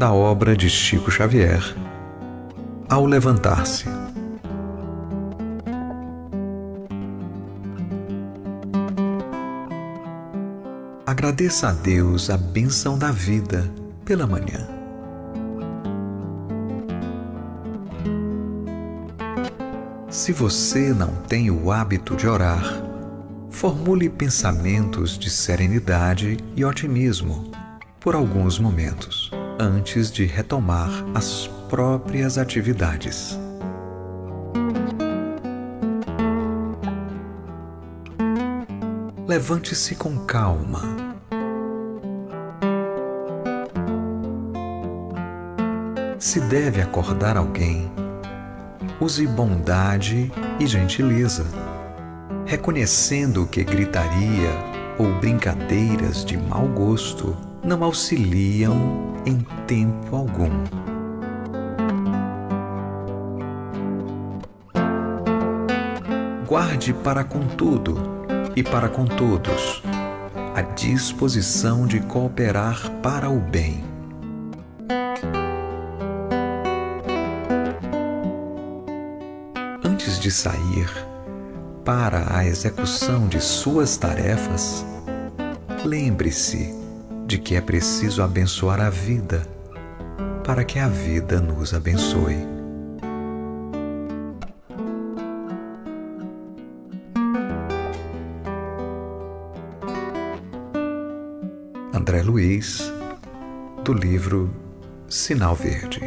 da obra de Chico Xavier, Ao Levantar-se. Agradeça a Deus a bênção da vida pela manhã. Se você não tem o hábito de orar, formule pensamentos de serenidade e otimismo por alguns momentos, antes de retomar as próprias atividades. Levante-se com calma. Se deve acordar alguém, use bondade e gentileza, reconhecendo que gritaria ou brincadeiras de mau gosto não auxiliam em tempo algum. Guarde para com tudo e para com todos a disposição de cooperar para o bem. Antes de sair para a execução de suas tarefas, lembre-se de que é preciso abençoar a vida para que a vida nos abençoe. André Luiz, do livro Sinal Verde.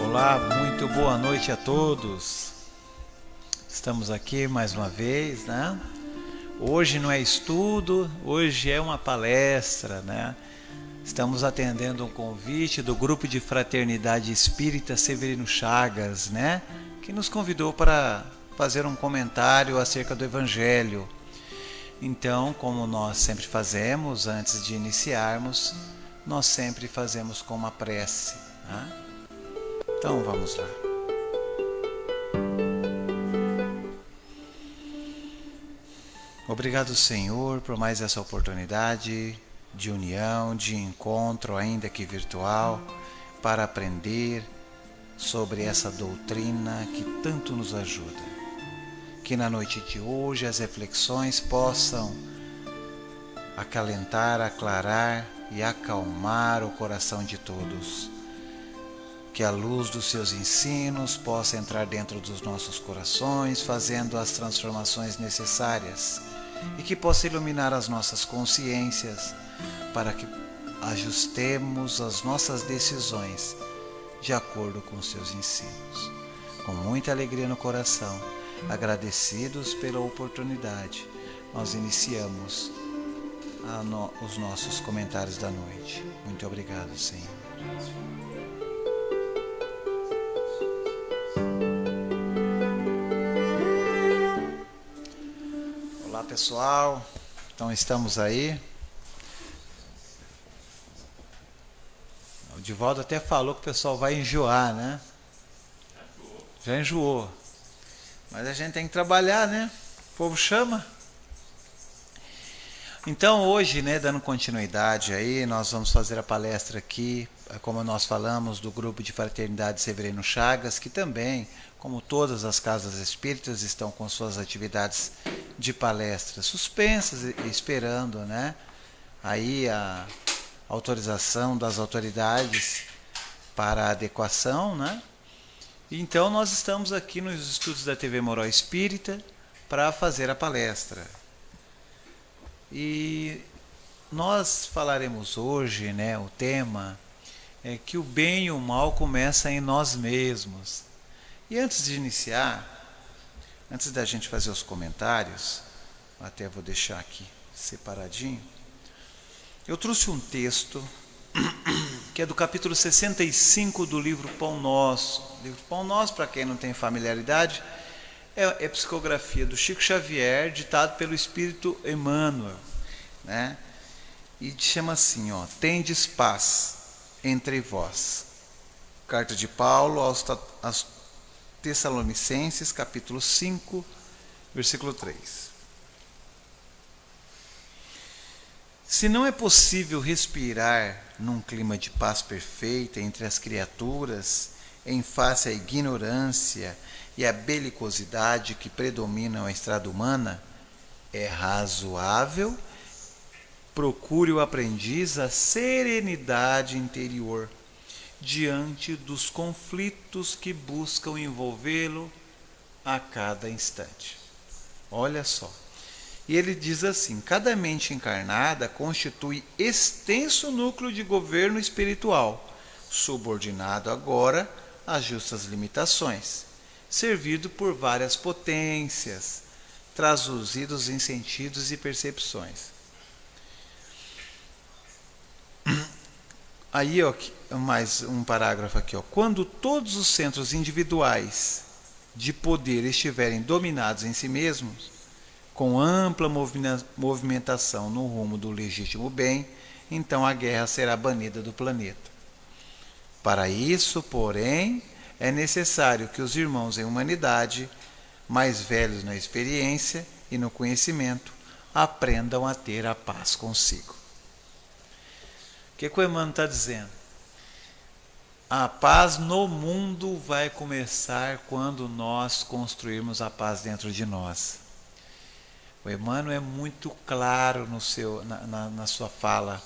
Olá, muito boa noite a todos. Estamos aqui mais uma vez, né? Hoje não é estudo, hoje é uma palestra, né? Estamos atendendo um convite do Grupo de Fraternidade Espírita Severino Chagas, né? Que nos convidou para fazer um comentário acerca do Evangelho. Então, como nós sempre fazemos, antes de iniciarmos, nós sempre fazemos com uma prece, né? Então vamos lá. Obrigado, Senhor, por mais essa oportunidade de união, de encontro, ainda que virtual, para aprender sobre essa doutrina que tanto nos ajuda. Que na noite de hoje as reflexões possam acalentar, aclarar e acalmar o coração de todos. Que a luz dos seus ensinos possa entrar dentro dos nossos corações, fazendo as transformações necessárias, e que possa iluminar as nossas consciências, para que ajustemos as nossas decisões de acordo com os seus ensinos. Com muita alegria no coração, agradecidos pela oportunidade, nós iniciamos os nossos comentários da noite. Muito obrigado, Senhor. Olá, pessoal. Então estamos aí. O Divaldo até falou que o pessoal vai enjoar, né? Já enjoou. Mas a gente tem que trabalhar, né? O povo chama. Então hoje, né, dando continuidade aí, nós vamos fazer a palestra aqui, como nós falamos, do Grupo de Fraternidade Severino Chagas, que também, como todas as casas espíritas, estão com suas atividades de palestra suspensas e esperando, né, aí a autorização das autoridades para a adequação, né? Então nós estamos aqui nos estúdios da TV Moral Espírita para fazer a palestra. E nós falaremos hoje, né, o tema é que o bem e o mal começam em nós mesmos. E antes de iniciar, antes da gente fazer os comentários, até vou deixar aqui separadinho, eu trouxe um texto que é do capítulo 65 do livro Pão Nosso. O livro Pão Nosso, para quem não tem familiaridade, é psicografia do Chico Xavier, ditado pelo Espírito Emmanuel, né? E chama assim, ó: tendes paz entre vós. Carta de Paulo Tessalonicenses, capítulo 5, versículo 3. Se não é possível respirar num clima de paz perfeita entre as criaturas, em face à ignorância e à belicosidade que predominam a estrada humana, é razoável procure o aprendiz a serenidade interior diante dos conflitos que buscam envolvê-lo a cada instante. Olha só. E ele diz assim: cada mente encarnada constitui extenso núcleo de governo espiritual, subordinado agora às justas limitações, servido por várias potências, traduzidos em sentidos e percepções. Aí, ó, mais um parágrafo aqui, ó. Quando todos os centros individuais de poder estiverem dominados em si mesmos, com ampla movimentação no rumo do legítimo bem, então a guerra será banida do planeta. Para isso, porém, é necessário que os irmãos em humanidade, mais velhos na experiência e no conhecimento, aprendam a ter a paz consigo. O que o Emmanuel está dizendo? A paz no mundo vai começar quando nós construirmos a paz dentro de nós. O Emmanuel é muito claro na sua fala,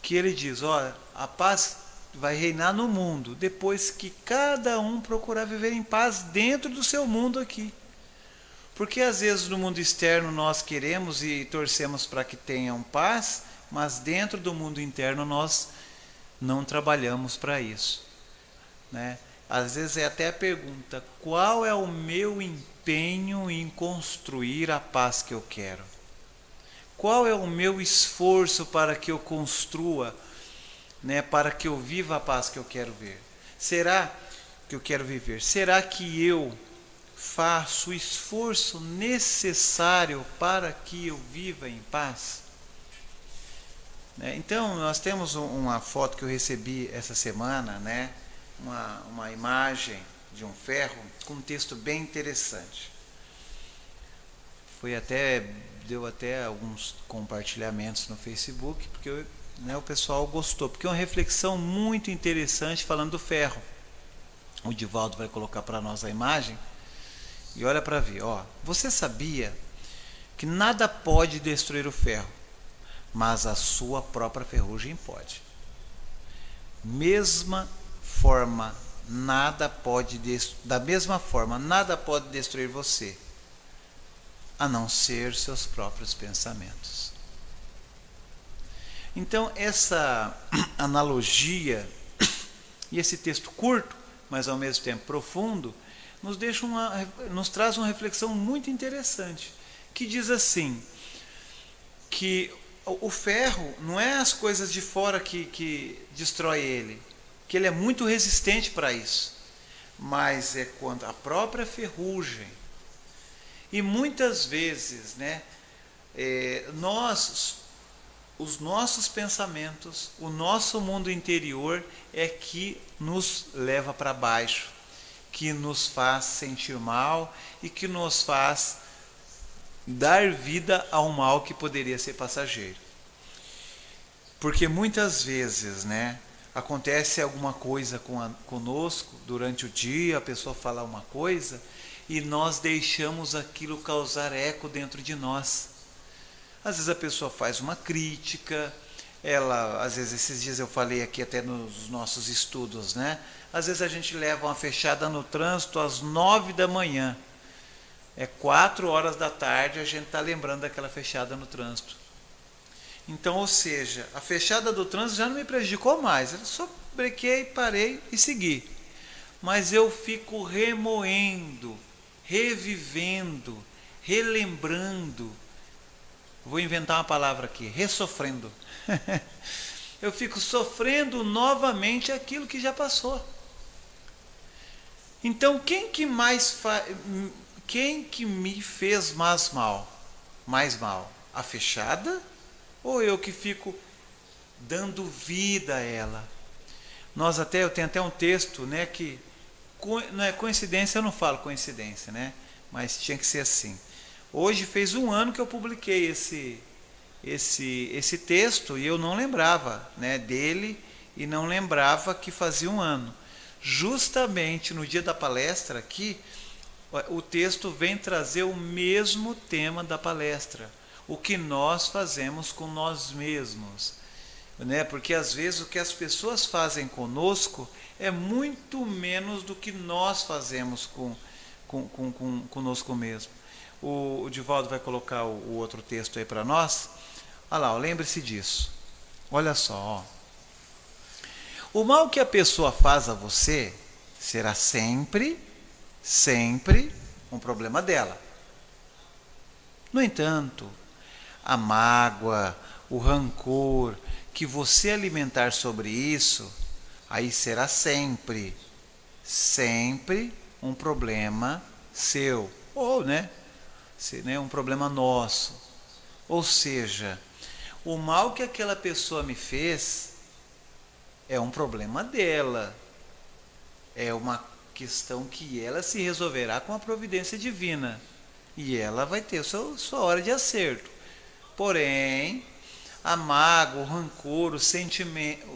que ele diz, olha, a paz vai reinar no mundo, depois que cada um procurar viver em paz dentro do seu mundo aqui. Porque às vezes no mundo externo nós queremos e torcemos para que tenham paz, mas dentro do mundo interno nós não trabalhamos para isso, né? Às vezes é até a pergunta, qual é o meu empenho em construir a paz que eu quero? Qual é o meu esforço para que eu construa, né, para que eu viva a paz que eu quero ver? Será que eu quero viver? Será que eu faço o esforço necessário para que eu viva em paz? Então, nós temos uma foto que eu recebi essa semana, né? Uma imagem de um ferro com um texto bem interessante. Deu até alguns compartilhamentos no Facebook, porque o pessoal gostou, porque é uma reflexão muito interessante falando do ferro. O Divaldo vai colocar para nós a imagem, e olha para ver, ó. Você sabia que nada pode destruir o ferro, mas a sua própria ferrugem pode. Da mesma forma, nada pode destruir você, a não ser seus próprios pensamentos. Então, essa analogia e esse texto curto, mas ao mesmo tempo profundo, nos traz uma reflexão muito interessante, que diz assim, que o ferro não é as coisas de fora que destrói ele, que ele é muito resistente para isso, mas é quando a própria ferrugem. E muitas vezes, né, os nossos pensamentos, o nosso mundo interior é que nos leva para baixo, que nos faz sentir mal e que nos faz dar vida a um mal que poderia ser passageiro. Porque muitas vezes, né, acontece alguma coisa conosco durante o dia, a pessoa fala uma coisa e nós deixamos aquilo causar eco dentro de nós. Às vezes a pessoa faz uma crítica, às vezes esses dias eu falei aqui até nos nossos estudos, né? Às vezes a gente leva uma fechada no trânsito às 9 da manhã. 4 horas da tarde a gente está lembrando daquela fechada no trânsito. Então, ou seja, a fechada do trânsito já não me prejudicou mais. Eu só brequei, parei e segui. Mas eu fico remoendo, revivendo, relembrando. Vou inventar uma palavra aqui, ressofrendo. Eu fico sofrendo novamente aquilo que já passou. Então, quem que me fez mais mal? A fechada? Ou eu que fico dando vida a ela? Eu tenho até um texto, né, que não é coincidência, eu não falo coincidência, né? Mas tinha que ser assim. Hoje fez 1 ano que eu publiquei esse texto e eu não lembrava, né, dele, e não lembrava que fazia 1 ano. Justamente no dia da palestra aqui, o texto vem trazer o mesmo tema da palestra, o que nós fazemos com nós mesmos, né? Porque às vezes o que as pessoas fazem conosco é muito menos do que nós fazemos conosco mesmo. O Divaldo vai colocar o outro texto aí para nós. Olha lá, lembre-se disso. Olha só, ó. O mal que a pessoa faz a você será sempre um problema dela. No entanto, a mágoa, o rancor que você alimentar sobre isso, aí será sempre um problema seu, ou, né, um problema nosso. Ou seja, o mal que aquela pessoa me fez é um problema dela, é uma questão que ela se resolverá com a providência divina, e ela vai ter sua hora de acerto. Porém, a mágoa, o rancor,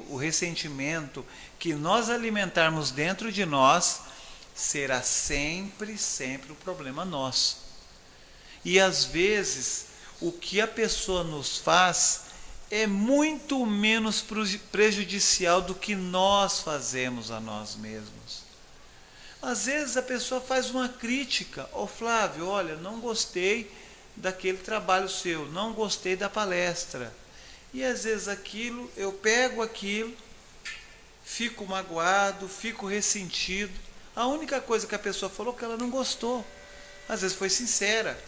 o ressentimento que nós alimentarmos dentro de nós será sempre um problema nosso. E às vezes o que a pessoa nos faz é muito menos prejudicial do que nós fazemos a nós mesmos. Às vezes a pessoa faz uma crítica: ô Flávio, olha, não gostei daquele trabalho seu, não gostei da palestra. E às vezes eu pego aquilo, fico magoado, fico ressentido. A única coisa que a pessoa falou é que ela não gostou. Às vezes foi sincera.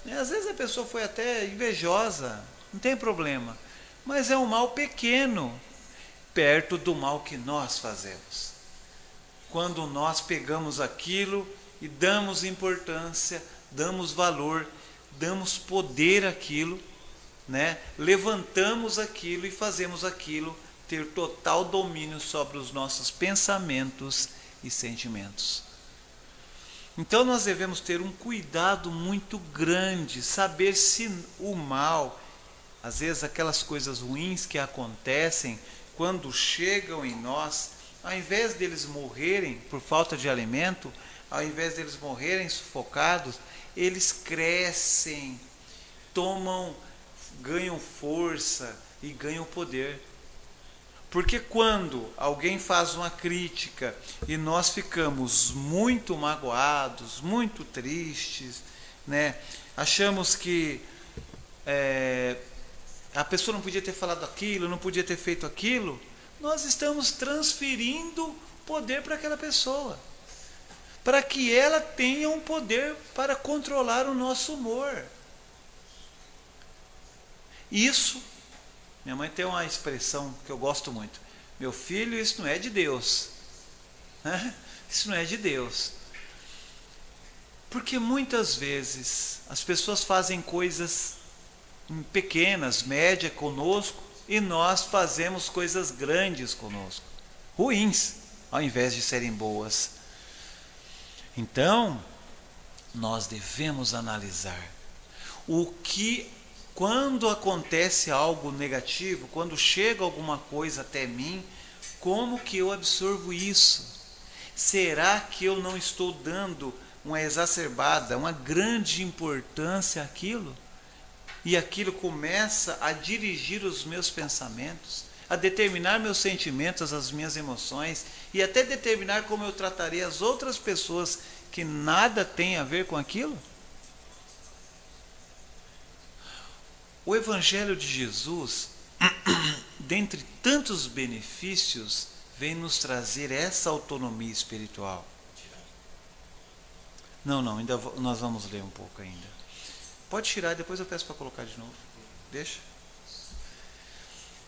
Às vezes a pessoa foi até invejosa, não tem problema. Mas é um mal pequeno, perto do mal que nós fazemos. Quando nós pegamos aquilo e damos importância, damos valor, damos poder àquilo, né? Levantamos aquilo e fazemos aquilo ter total domínio sobre os nossos pensamentos e sentimentos. Então nós devemos ter um cuidado muito grande, saber se o mal, às vezes aquelas coisas ruins que acontecem, quando chegam em nós, ao invés deles morrerem por falta de alimento, ao invés deles morrerem sufocados, eles crescem, ganham força e ganham poder. Porque quando alguém faz uma crítica e nós ficamos muito magoados, muito tristes, né? Achamos que a pessoa não podia ter falado aquilo, não podia ter feito aquilo, nós estamos transferindo poder para aquela pessoa, para que ela tenha um poder para controlar o nosso humor. Isso, minha mãe tem uma expressão que eu gosto muito: meu filho, isso não é de Deus. Isso não é de Deus. Porque muitas vezes as pessoas fazem coisas pequenas, médias conosco, e nós fazemos coisas grandes conosco, ruins, ao invés de serem boas. Então, nós devemos analisar quando acontece algo negativo, quando chega alguma coisa até mim, como que eu absorvo isso? Será que eu não estou dando uma exacerbada, uma grande importância àquilo? E aquilo começa a dirigir os meus pensamentos, a determinar meus sentimentos, as minhas emoções, e até determinar como eu tratarei as outras pessoas que nada têm a ver com aquilo? O Evangelho de Jesus, dentre tantos benefícios, vem nos trazer essa autonomia espiritual. Não, ainda nós vamos ler um pouco ainda. Pode tirar, depois eu peço para colocar de novo. Deixa.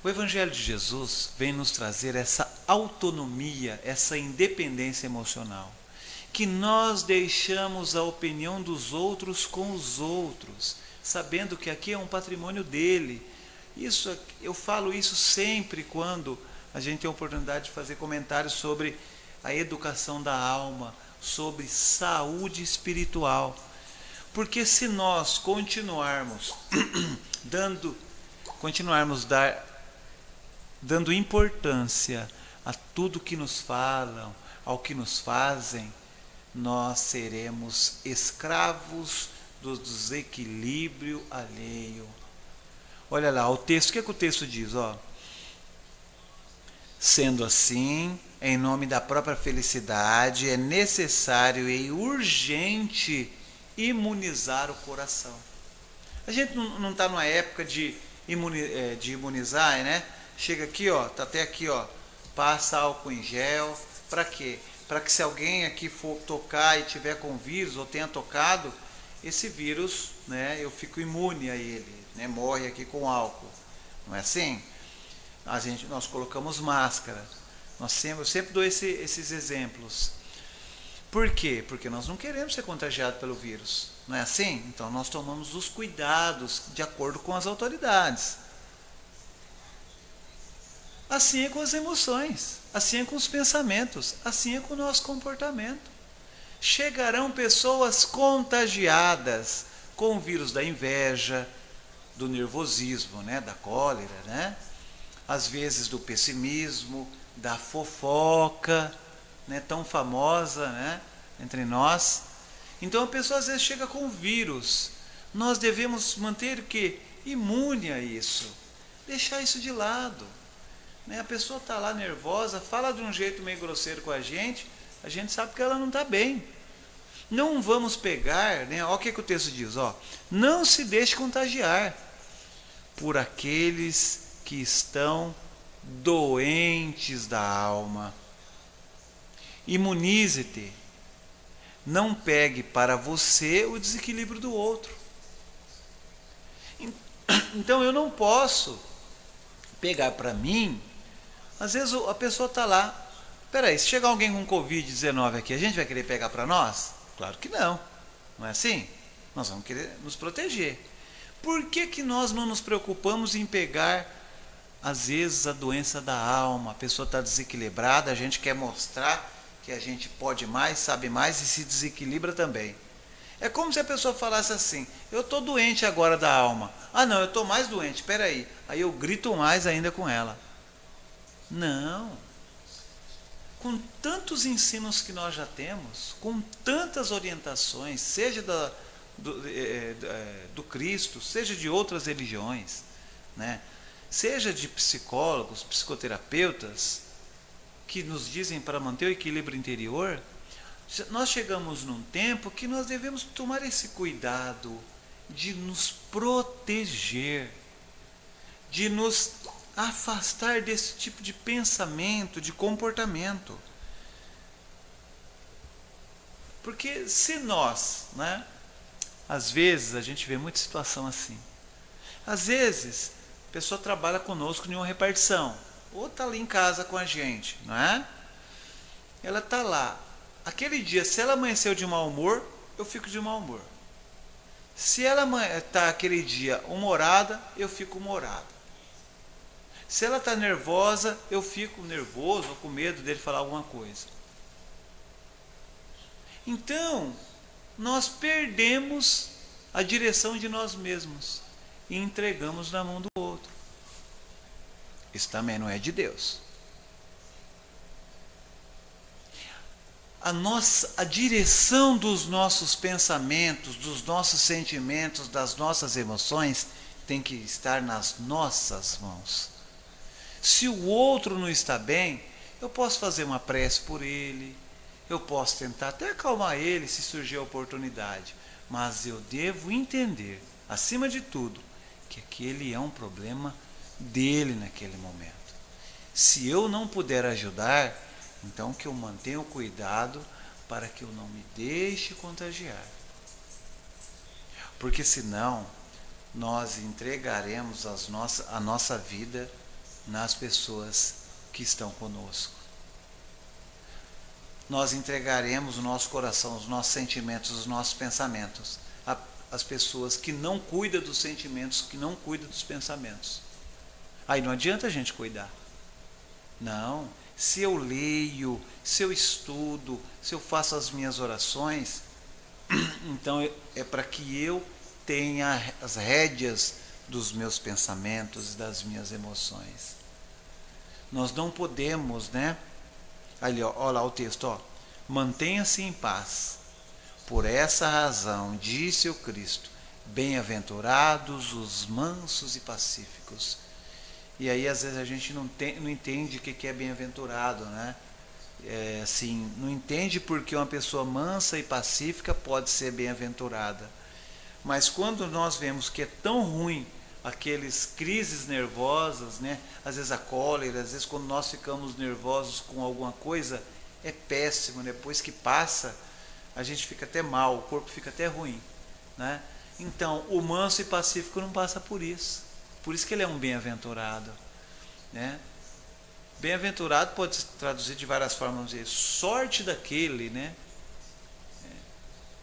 O Evangelho de Jesus vem nos trazer essa autonomia, essa independência emocional, que nós deixamos a opinião dos outros com os outros, sabendo que aqui é um patrimônio dele. Eu falo isso sempre quando a gente tem a oportunidade de fazer comentários sobre a educação da alma, sobre saúde espiritual. Porque se nós continuarmos dando importância a tudo que nos falam, ao que nos fazem, nós seremos escravos do desequilíbrio alheio. Olha lá, o texto, o que o texto diz? Sendo assim, em nome da própria felicidade, é necessário e urgente imunizar o coração. A gente não está numa época de imunizar, né? Chega aqui, tá até aqui, passa álcool em gel. Para quê? Para que se alguém aqui for tocar e tiver com vírus ou tenha tocado, esse vírus, né, eu fico imune a ele, né, morre aqui com álcool. Não é assim? Nós colocamos máscara. Eu sempre dou esses exemplos. Por quê? Porque nós não queremos ser contagiados pelo vírus. Não é assim? Então nós tomamos os cuidados de acordo com as autoridades. Assim é com as emoções, assim é com os pensamentos, assim é com o nosso comportamento. Chegarão pessoas contagiadas com o vírus da inveja, do nervosismo, né, da cólera, né? Às vezes do pessimismo, da fofoca, né, tão famosa, né, entre nós. Então a pessoa às vezes chega com vírus. Nós devemos manter o quê? Imune a isso. Deixar isso de lado. Né? A pessoa está lá nervosa, fala de um jeito meio grosseiro com a gente sabe que ela não está bem. Não vamos pegar, né? Olha o que o texto diz, não se deixe contagiar por aqueles que estão doentes da alma. Imunize-te. Não pegue para você o desequilíbrio do outro. Então eu não posso pegar para mim. Às vezes a pessoa está lá. Peraí, se chegar alguém com Covid-19 aqui, a gente vai querer pegar para nós? Claro que não. Não é assim? Nós vamos querer nos proteger. Por que nós não nos preocupamos em pegar, às vezes, a doença da alma? A pessoa está desequilibrada, a gente quer mostrar que a gente pode mais, sabe mais e se desequilibra também. É como se a pessoa falasse assim: eu estou doente agora da alma. Ah não, eu estou mais doente, peraí. Aí eu grito mais ainda com ela. Não. Com tantos ensinos que nós já temos, com tantas orientações, seja do Cristo, seja de outras religiões, né? Seja de psicólogos, psicoterapeutas, que nos dizem para manter o equilíbrio interior, nós chegamos num tempo que nós devemos tomar esse cuidado de nos proteger, de nos afastar desse tipo de pensamento, de comportamento. Porque se nós, né, às vezes a gente vê muita situação assim. Às vezes a pessoa trabalha conosco em uma repartição, ou está ali em casa com a gente, não é? Ela está lá. Aquele dia, se ela amanheceu de mau humor, eu fico de mau humor. Se ela está aquele dia humorada, eu fico humorado. Se ela está nervosa, eu fico nervoso ou com medo dele falar alguma coisa. Então, nós perdemos a direção de nós mesmos e entregamos na mão do outro. Isso também não é de Deus. A direção dos nossos pensamentos, dos nossos sentimentos, das nossas emoções tem que estar nas nossas mãos. Se o outro não está bem, eu posso fazer uma prece por ele, eu posso tentar até acalmar ele se surgir a oportunidade, mas eu devo entender, acima de tudo, que aquele é um problema dele naquele momento. Se eu não puder ajudar, então que eu mantenha o cuidado para que eu não me deixe contagiar. Porque senão nós entregaremos a nossa vida nas pessoas que estão conosco. Nós entregaremos o nosso coração, os nossos sentimentos, os nossos pensamentos às pessoas que não cuidam dos sentimentos, que não cuidam dos pensamentos. Aí não adianta a gente cuidar. Não, se eu leio, se eu estudo, se eu faço as minhas orações, então é para que eu tenha as rédeas dos meus pensamentos e das minhas emoções. Nós não podemos, né? Ali, ó lá o texto, ó. Mantenha-se em paz. Por essa razão, disse o Cristo, bem-aventurados os mansos e pacíficos. E aí às vezes a gente não entende o que é bem-aventurado, né? Assim, não entende porque uma pessoa mansa e pacífica pode ser bem-aventurada. Mas quando nós vemos que é tão ruim aqueles crises nervosas, né? Às vezes a cólera, às vezes quando nós ficamos nervosos com alguma coisa, é péssimo, né? Depois que passa, a gente fica até mal, o corpo fica até ruim, né? Então, o manso e pacífico não passa por isso. Por isso que ele é um bem-aventurado, né? Bem-aventurado pode se traduzir de várias formas, vamos dizer, sorte daquele, né?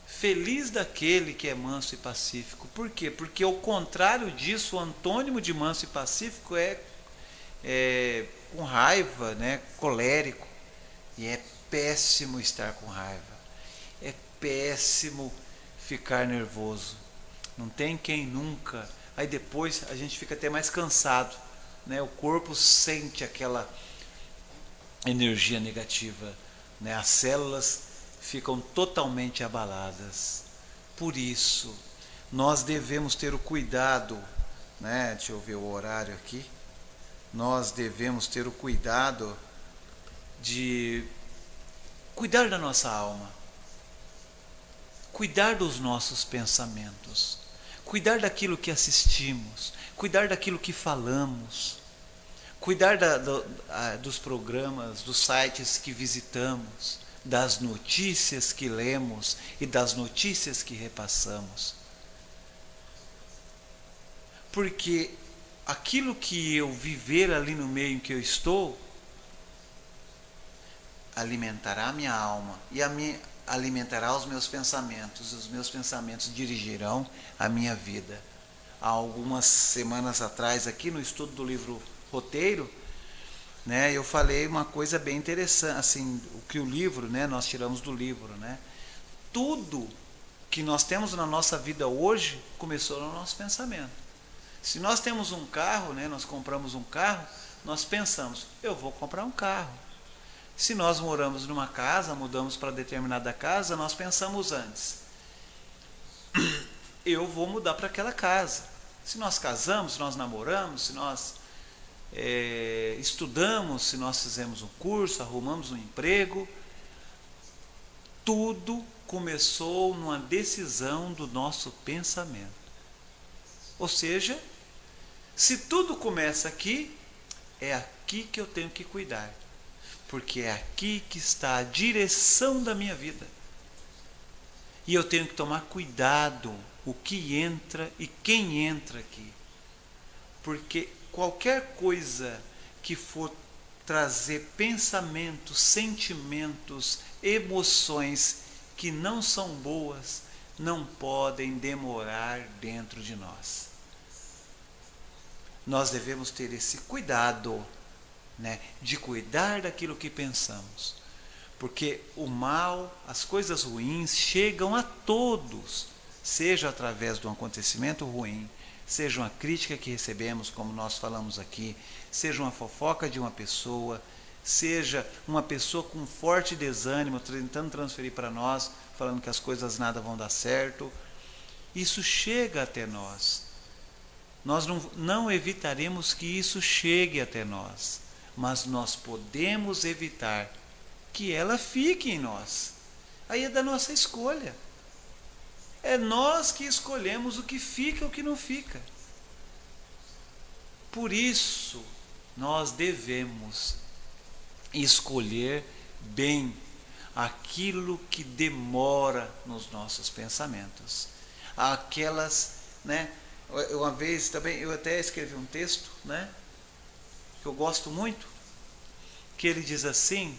Feliz daquele que é manso e pacífico. Por quê? Porque ao contrário disso, o antônimo de manso e pacífico é com raiva, né? Colérico. E é péssimo estar com raiva. É péssimo ficar nervoso. Não tem quem nunca. Aí depois a gente fica até mais cansado, né? O corpo sente aquela energia negativa, né? As células ficam totalmente abaladas. Por isso, nós devemos ter o cuidado, né? Deixa eu ver o horário aqui. Nós devemos ter o cuidado de cuidar da nossa alma, cuidar dos nossos pensamentos, cuidar daquilo que assistimos, cuidar daquilo que falamos, cuidar dos programas, dos sites que visitamos, das notícias que lemos e das notícias que repassamos. Porque aquilo que eu viver ali no meio em que eu estou alimentará a minha alma e alimentará os meus pensamentos. Os meus pensamentos dirigirão a minha vida. Há algumas semanas atrás, aqui no estudo do livro Roteiro, né, eu falei uma coisa bem interessante, assim, o que o livro, né, nós tiramos do livro, né? Tudo que nós temos na nossa vida hoje começou no nosso pensamento. Se nós temos um carro, né, nós compramos um carro, nós pensamos, eu vou comprar um carro. Se nós moramos numa casa, mudamos para determinada casa, nós pensamos antes, eu vou mudar para aquela casa. Se nós casamos, se nós namoramos, se nós estudamos, se nós fizemos um curso, arrumamos um emprego, tudo começou numa decisão do nosso pensamento. Ou seja, se tudo começa aqui, é aqui que eu tenho que cuidar, porque é aqui que está a direção da minha vida. E eu tenho que tomar cuidado o que entra e quem entra aqui, porque qualquer coisa que for trazer pensamentos, sentimentos, emoções que não são boas, não podem demorar dentro de nós. Nós devemos ter esse cuidado, né, de cuidar daquilo que pensamos, porque o mal, as coisas ruins chegam a todos, seja através de um acontecimento ruim, seja uma crítica que recebemos, como nós falamos aqui, seja uma fofoca de uma pessoa, seja uma pessoa com forte desânimo, tentando transferir para nós, falando que as coisas nada vão dar certo. Isso chega até nós. Nós não evitaremos que isso chegue até nós, mas nós podemos evitar que ela fique em nós. Aí é da nossa escolha. É nós que escolhemos o que fica e o que não fica. Por isso, nós devemos escolher bem aquilo que demora nos nossos pensamentos. Aquelas, né? Uma vez também, eu até escrevi um texto, né? Que eu gosto muito, que ele diz assim,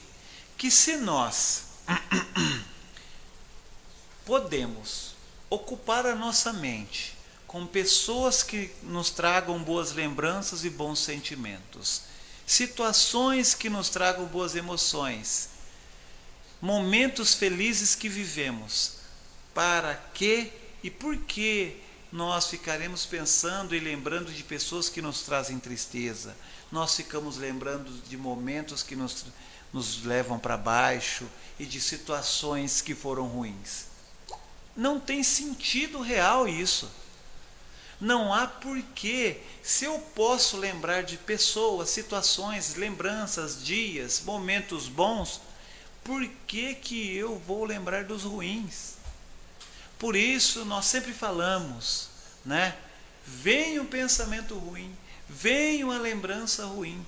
que se nós podemos ocupar a nossa mente com pessoas que nos tragam boas lembranças e bons sentimentos, situações que nos tragam boas emoções, momentos felizes que vivemos. Para que e por que nós ficaremos pensando e lembrando de pessoas que nos trazem tristeza? Nós ficamos lembrando de momentos que nos levam para baixo e de situações que foram ruins. Não tem sentido real isso. Não há porquê. Se eu posso lembrar de pessoas, situações, lembranças, dias, momentos bons, por que que eu vou lembrar dos ruins? Por isso nós sempre falamos, né? Vem um pensamento ruim, vem uma lembrança ruim.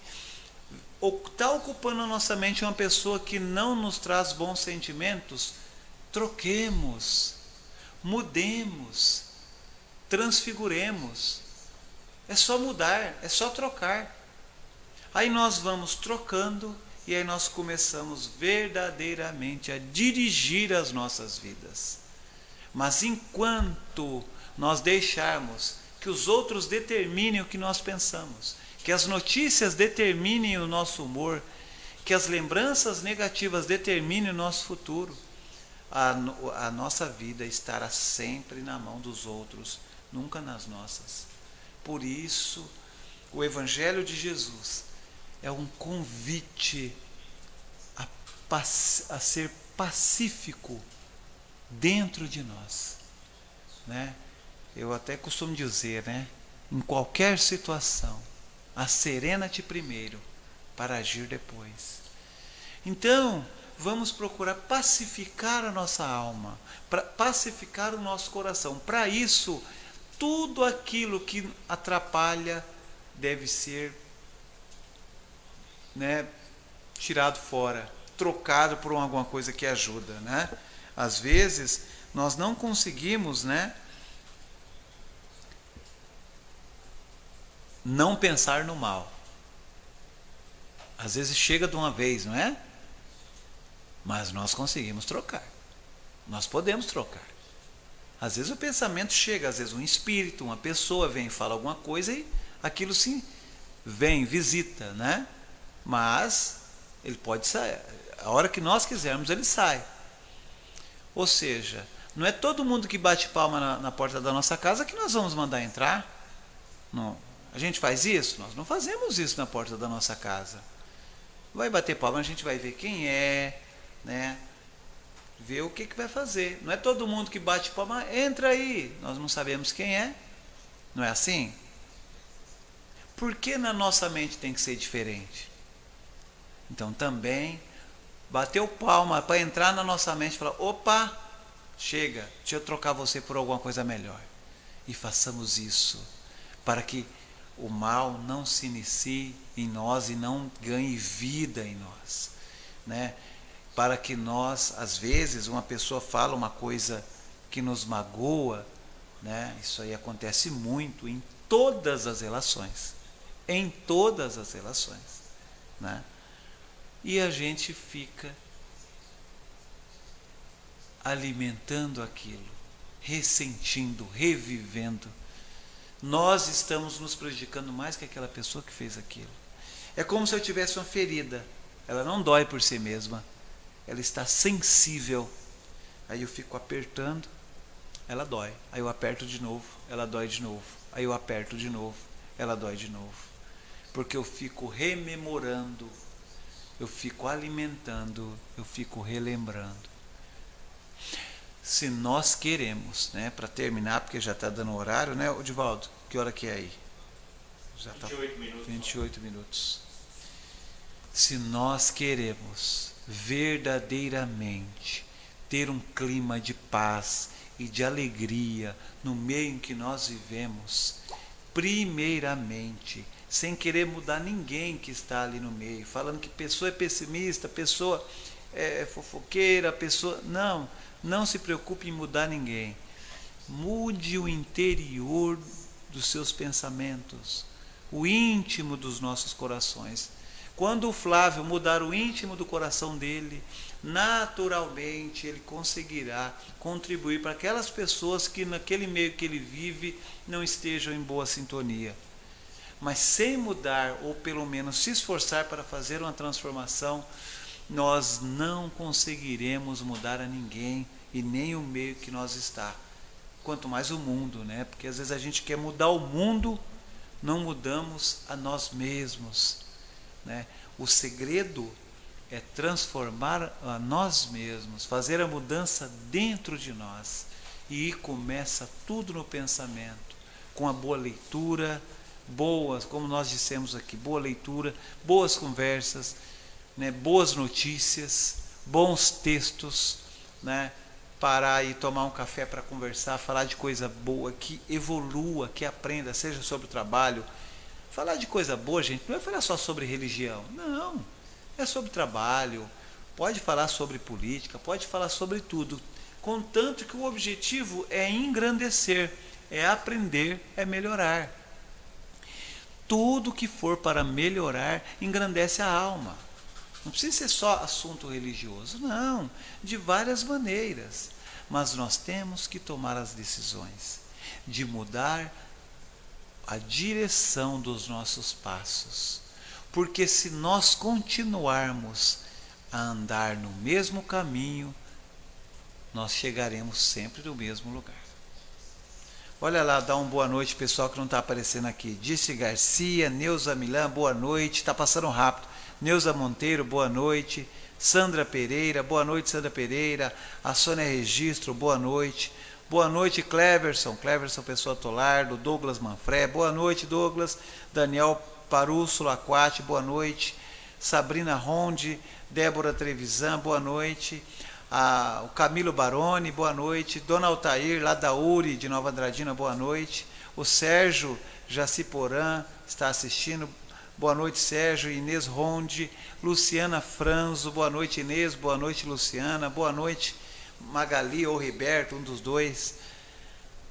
Está ocupando a nossa mente uma pessoa que não nos traz bons sentimentos, troquemos, mudemos, transfiguremos. É só mudar, é só trocar. Aí nós vamos trocando e aí nós começamos verdadeiramente a dirigir as nossas vidas. Mas enquanto nós deixarmos que os outros determinem o que nós pensamos, que as notícias determinem o nosso humor, que as lembranças negativas determinem o nosso futuro, a nossa vida estará sempre na mão dos outros, nunca nas nossas. Por isso, o Evangelho de Jesus é um convite a ser pacífico dentro de nós, né? Eu até costumo dizer, né? Em qualquer situação, asserena-te primeiro para agir depois. Então, vamos procurar pacificar a nossa alma, pacificar o nosso coração. Para isso, tudo aquilo que atrapalha deve ser, né, tirado fora, trocado por alguma coisa que ajuda, né? Às vezes nós não conseguimos, né, não pensar no mal. Às vezes chega de uma vez, não é? Mas nós conseguimos trocar. Nós podemos trocar. Às vezes o pensamento chega, às vezes um espírito, uma pessoa vem e fala alguma coisa e aquilo sim vem, visita, né? Mas ele pode sair. A hora que nós quisermos, ele sai. Ou seja, não é todo mundo que bate palma na porta da nossa casa que nós vamos mandar entrar. Não. A gente faz isso? Nós não fazemos isso na porta da nossa casa. Vai bater palma, a gente vai ver quem é, né? Ver o que vai fazer. Não é todo mundo que bate palma, entra aí. Nós não sabemos quem é. Não é assim? Por que na nossa mente tem que ser diferente? Então também bateu palma para entrar na nossa mente e falar: opa, chega, deixa eu trocar você por alguma coisa melhor. E façamos isso para que o mal não se inicie em nós e não ganhe vida em nós, né? Para que nós, às vezes, uma pessoa fala uma coisa que nos magoa, né? Isso aí acontece muito em todas as relações, né? E a gente fica alimentando aquilo, ressentindo, revivendo. Nós estamos nos prejudicando mais que aquela pessoa que fez aquilo. É como se eu tivesse uma ferida. Ela não dói por si mesma. Ela está sensível. Aí eu fico apertando, ela dói. Aí eu aperto de novo, ela dói de novo. Aí eu aperto de novo, ela dói de novo. Porque eu fico rememorando, eu fico alimentando, eu fico relembrando. Se nós queremos, né, para terminar, porque já está dando horário, né, Divaldo? Que hora que é aí? Já 28 minutos. 28 minutos. Se nós queremos verdadeiramente ter um clima de paz e de alegria no meio em que nós vivemos, primeiramente, sem querer mudar ninguém que está ali no meio, falando que pessoa é pessimista, pessoa é fofoqueira, pessoa... Não se preocupe em mudar ninguém. Mude o interior dos seus pensamentos, o íntimo dos nossos corações. Quando o Flávio mudar o íntimo do coração dele, naturalmente ele conseguirá contribuir para aquelas pessoas que naquele meio que ele vive não estejam em boa sintonia. Mas sem mudar, ou pelo menos se esforçar para fazer uma transformação, nós não conseguiremos mudar a ninguém e nem o meio que nós está. Quanto mais o mundo, né? Porque às vezes a gente quer mudar o mundo, não mudamos a nós mesmos, né? O segredo é transformar a nós mesmos, fazer a mudança dentro de nós. E começa tudo no pensamento, com a boa leitura, como nós dissemos aqui, boa leitura, boas conversas, né, boas notícias, bons textos, né, parar e tomar um café para conversar, falar de coisa boa, que evolua, que aprenda, seja sobre o trabalho. Falar de coisa boa, gente, não é falar só sobre religião, não, é sobre trabalho, pode falar sobre política, pode falar sobre tudo, contanto que o objetivo é engrandecer, é aprender, é melhorar. Tudo que for para melhorar engrandece a alma. Não precisa ser só assunto religioso, não, de várias maneiras. Mas nós temos que tomar as decisões de mudar a direção dos nossos passos. Porque se nós continuarmos a andar no mesmo caminho, nós chegaremos sempre no mesmo lugar. Olha lá, dá uma boa noite, pessoal que não está aparecendo aqui. Disse Garcia, Neuza Milan, boa noite. Está passando rápido. Neuza Monteiro, boa noite. Sandra Pereira, boa noite, Sandra Pereira. A Sônia Registro, boa noite. Boa noite, Cleverson, Pessoa Tolardo. Douglas Manfré, boa noite, Douglas. Daniel Parússulo Aquati, boa noite. Sabrina Ronde, Débora Trevisan, boa noite. O Camilo Baroni, boa noite. Dona Altair, lá da URI, de Nova Andradina, boa noite. O Sérgio Jaciporã está assistindo, boa noite, Sérgio. Inês Ronde, Luciana Franzo, boa noite, Inês, boa noite, Luciana, boa noite, Magali ou Riberto, um dos dois.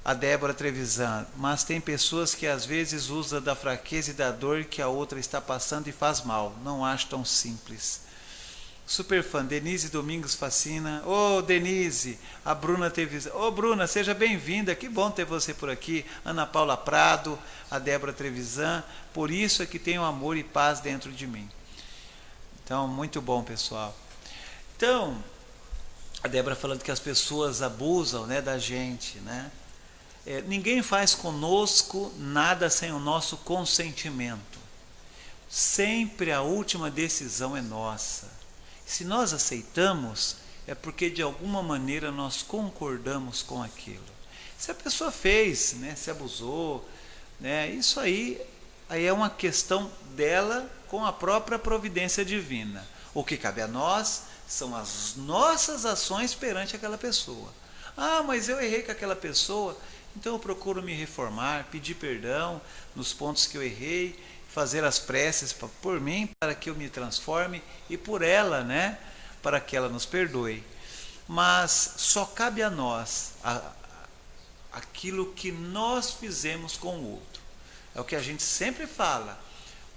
A Débora Trevisan, mas tem pessoas que às vezes usam da fraqueza e da dor que a outra está passando e faz mal, não acho tão simples. Superfã, Denise Domingos Facina. Ô, Denise, a Bruna Trevisan. Ô, Bruna, seja bem-vinda, que bom ter você por aqui. Ana Paula Prado, a Débora Trevisan. Por isso é que tenho amor e paz dentro de mim. Então, muito bom, pessoal. Então, a Débora falando que as pessoas abusam, né, da gente, né? Ninguém faz conosco nada sem o nosso consentimento. Sempre a última decisão é nossa. Se nós aceitamos, é porque de alguma maneira nós concordamos com aquilo. Se a pessoa fez, né, se abusou, né, isso aí é uma questão dela com a própria providência divina. O que cabe a nós são as nossas ações perante aquela pessoa. Ah, mas eu errei com aquela pessoa, então eu procuro me reformar, pedir perdão nos pontos que eu errei, fazer as preces por mim, para que eu me transforme, e por ela, né, para que ela nos perdoe. Mas só cabe a nós aquilo que nós fizemos com o outro. É o que a gente sempre fala.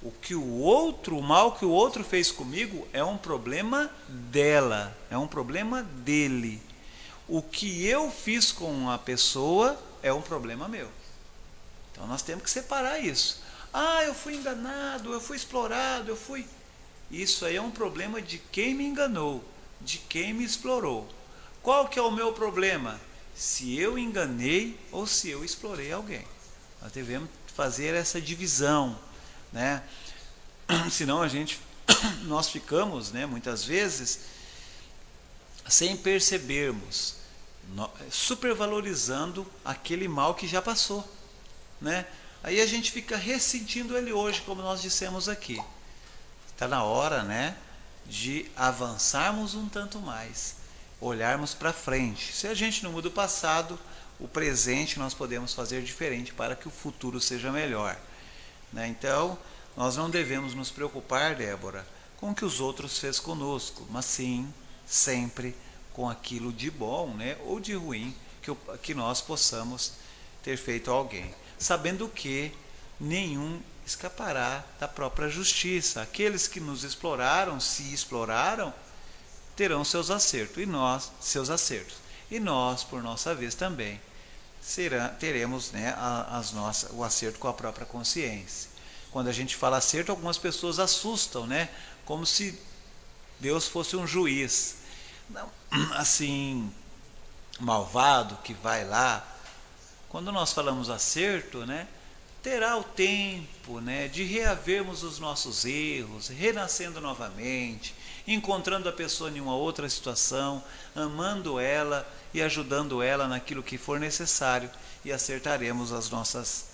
O mal que o outro fez comigo é um problema dela, é um problema dele. O que eu fiz com a pessoa é um problema meu. Então nós temos que separar isso. Ah, eu fui enganado, eu fui explorado, Isso aí é um problema de quem me enganou, de quem me explorou. Qual que é o meu problema? Se eu enganei ou se eu explorei alguém. Nós devemos fazer essa divisão, né? Senão nós ficamos, né, muitas vezes, sem percebermos, supervalorizando aquele mal que já passou, né? Aí a gente fica ressentindo ele hoje, como nós dissemos aqui. Está na hora, né, de avançarmos um tanto mais, olharmos para frente. Se a gente não muda o passado, o presente nós podemos fazer diferente para que o futuro seja melhor, né? Então, nós não devemos nos preocupar, Débora, com o que os outros fez conosco, mas sim, sempre com aquilo de bom, né, ou de ruim que nós possamos ter feito a alguém, sabendo que nenhum escapará da própria justiça. Aqueles que nos exploraram, se exploraram, terão seus acertos, e nós, por nossa vez também, teremos, né, o acerto com a própria consciência. Quando a gente fala acerto, algumas pessoas assustam, né? Como se Deus fosse um juiz, não, assim, malvado, que vai lá. Quando nós falamos acerto, né? Terá o tempo, né, de reavermos os nossos erros, renascendo novamente, encontrando a pessoa em uma outra situação, amando ela e ajudando ela naquilo que for necessário, e acertaremos as nossas,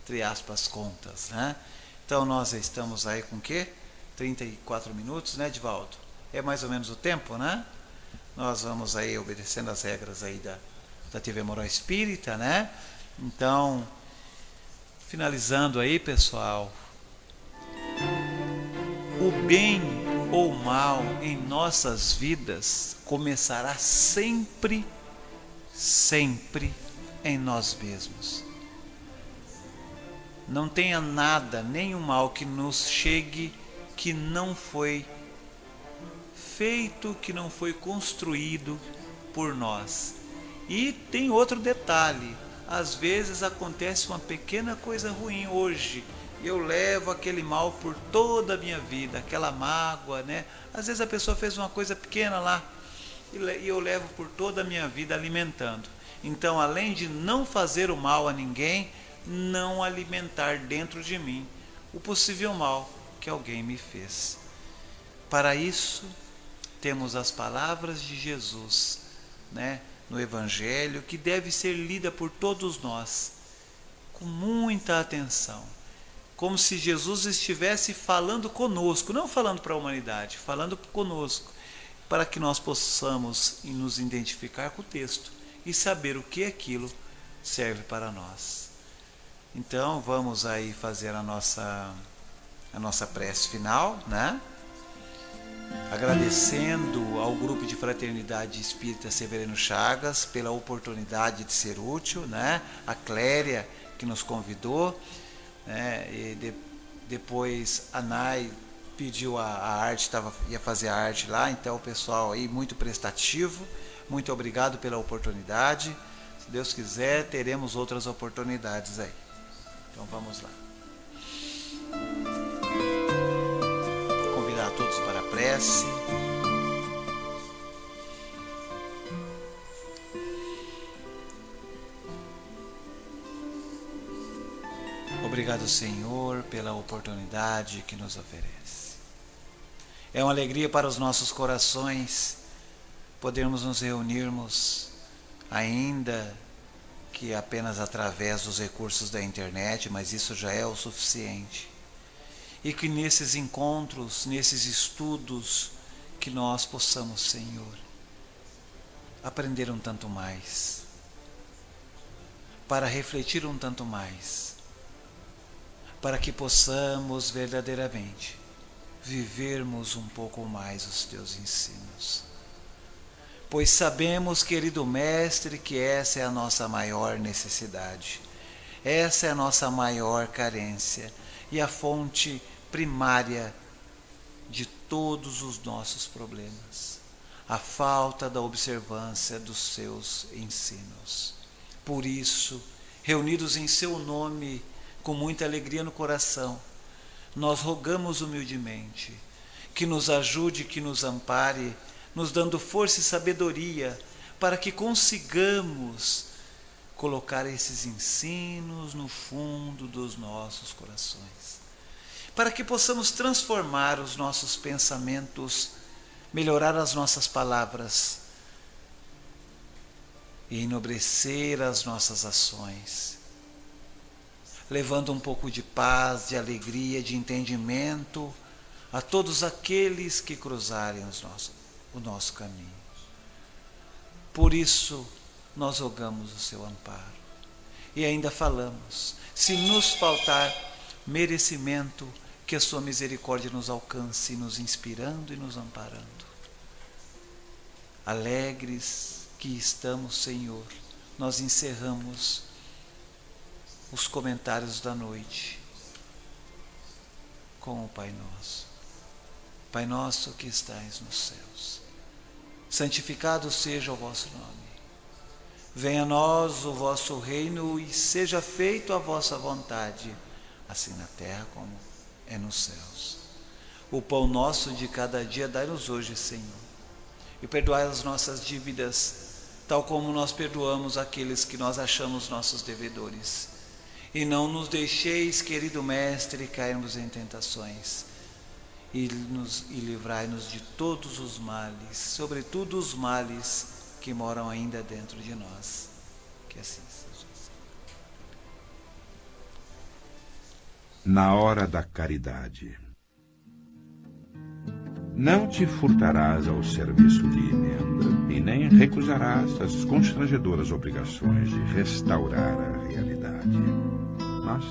entre aspas, contas, né? Então nós estamos aí com o quê? 34 minutos, né, Divaldo? É mais ou menos o tempo, né? Nós vamos aí obedecendo as regras aí da TV Moral Espírita, né? Então, finalizando aí, pessoal, o bem ou mal em nossas vidas começará sempre, sempre em nós mesmos. Não tenha nada, nenhum mal que nos chegue que não foi feito, que não foi construído por nós. E tem outro detalhe: às vezes acontece uma pequena coisa ruim hoje, e eu levo aquele mal por toda a minha vida, aquela mágoa, né? Às vezes a pessoa fez uma coisa pequena lá, e eu levo por toda a minha vida alimentando. Então, além de não fazer o mal a ninguém, não alimentar dentro de mim o possível mal que alguém me fez. Para isso, temos as palavras de Jesus, né, no Evangelho, que deve ser lida por todos nós, com muita atenção, como se Jesus estivesse falando conosco, não falando para a humanidade, falando conosco, para que nós possamos nos identificar com o texto e saber o que aquilo serve para nós. Então, vamos aí fazer a nossa prece final, né? Agradecendo ao grupo de Fraternidade Espírita Severino Chagas pela oportunidade de ser útil, né? A Cléria, que nos convidou, né? E depois a Nai pediu a arte, ia fazer a arte lá, então o pessoal aí muito prestativo. Muito obrigado pela oportunidade. Se Deus quiser, teremos outras oportunidades aí. Então vamos lá. Convidar a todos para a prece. Obrigado, Senhor, pela oportunidade que nos oferece. É uma alegria para os nossos corações podermos nos reunirmos, ainda que apenas através dos recursos da internet, mas isso já é o suficiente. E que nesses encontros, nesses estudos, que nós possamos, Senhor, aprender um tanto mais, para refletir um tanto mais, para que possamos verdadeiramente vivermos um pouco mais os teus ensinos. Pois sabemos, querido Mestre, que essa é a nossa maior necessidade, essa é a nossa maior carência e a fonte primária de todos os nossos problemas, a falta da observância dos seus ensinos. Por isso, reunidos em seu nome, com muita alegria no coração, nós rogamos humildemente que nos ajude, que nos ampare, nos dando força e sabedoria para que consigamos colocar esses ensinos no fundo dos nossos corações, para que possamos transformar os nossos pensamentos, melhorar as nossas palavras e enobrecer as nossas ações, levando um pouco de paz, de alegria, de entendimento a todos aqueles que cruzarem o nosso caminho. Por isso, nós rogamos o seu amparo. E ainda falamos, se nos faltar merecimento, que a sua misericórdia nos alcance, nos inspirando e nos amparando. Alegres que estamos, Senhor, nós encerramos os comentários da noite com o Pai Nosso. Pai nosso que estais nos céus, santificado seja o vosso nome. Venha a nós o vosso reino e seja feito a vossa vontade, assim na terra como é nos céus. O pão nosso de cada dia dai-nos hoje, Senhor, e perdoai as nossas dívidas, tal como nós perdoamos aqueles que nós achamos nossos devedores. E não nos deixeis, querido Mestre, cairmos em tentações, e livrai-nos de todos os males, sobretudo os males que moram ainda dentro de nós. Que assim seja. Na hora da caridade. Não te furtarás ao serviço de emenda, e nem recusarás as constrangedoras obrigações de restaurar a realidade. Mas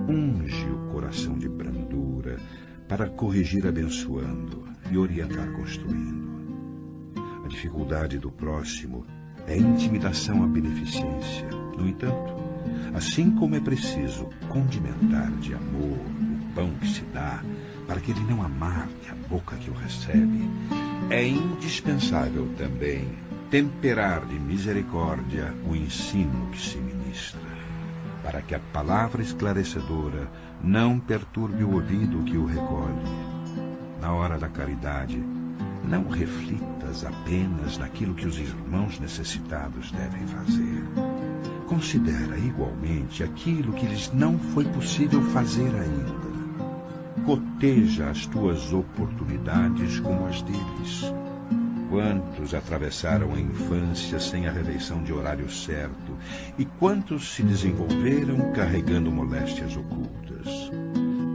unge o coração de brandura para corrigir abençoando e orientar construindo. A dificuldade do próximo é intimidação à beneficência. No entanto, assim como é preciso condimentar de amor o pão que se dá, para que ele não amargue a boca que o recebe, é indispensável também temperar de misericórdia o ensino que se ministra, para que a palavra esclarecedora não perturbe o ouvido que o recolhe. Na hora da caridade, não reflitas apenas naquilo que os irmãos necessitados devem fazer. Considera igualmente aquilo que lhes não foi possível fazer ainda. Coteja as tuas oportunidades como as deles. Quantos atravessaram a infância sem a releição de horário certo, e quantos se desenvolveram carregando moléstias ocultas?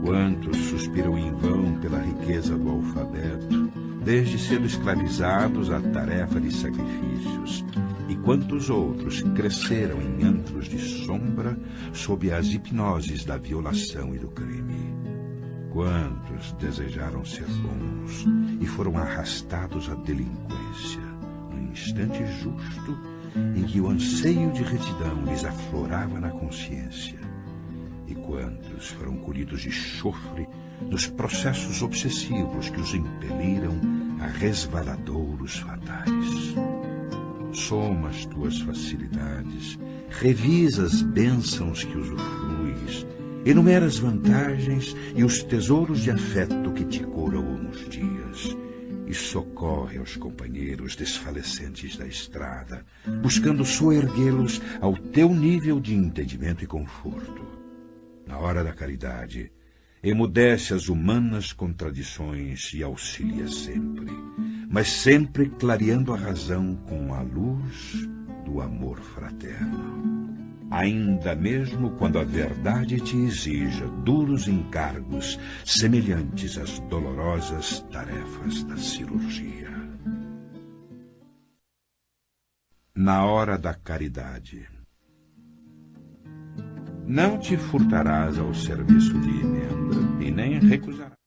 Quantos suspiram em vão pela riqueza do alfabeto, desde cedo escravizados à tarefa de sacrifícios? E quantos outros cresceram em antros de sombra sob as hipnoses da violação e do crime? Quantos desejaram ser bons e foram arrastados à delinquência no instante justo em que o anseio de retidão lhes aflorava na consciência? E quantos foram colhidos de chofre nos processos obsessivos que os impeliram a resvaladouros fatais? Soma as tuas facilidades, revisa as bênçãos que usufruis, enumera as vantagens e os tesouros de afeto que te coroam os dias, e socorre aos companheiros desfalecentes da estrada, buscando soerguê-los ao teu nível de entendimento e conforto. Na hora da caridade, emudece as humanas contradições e auxilia sempre, mas sempre clareando a razão com a luz do amor fraterno. Ainda mesmo quando a verdade te exija duros encargos semelhantes às dolorosas tarefas da cirurgia. Na hora da caridade. Não te furtarás ao serviço de emenda, e nem recusarás.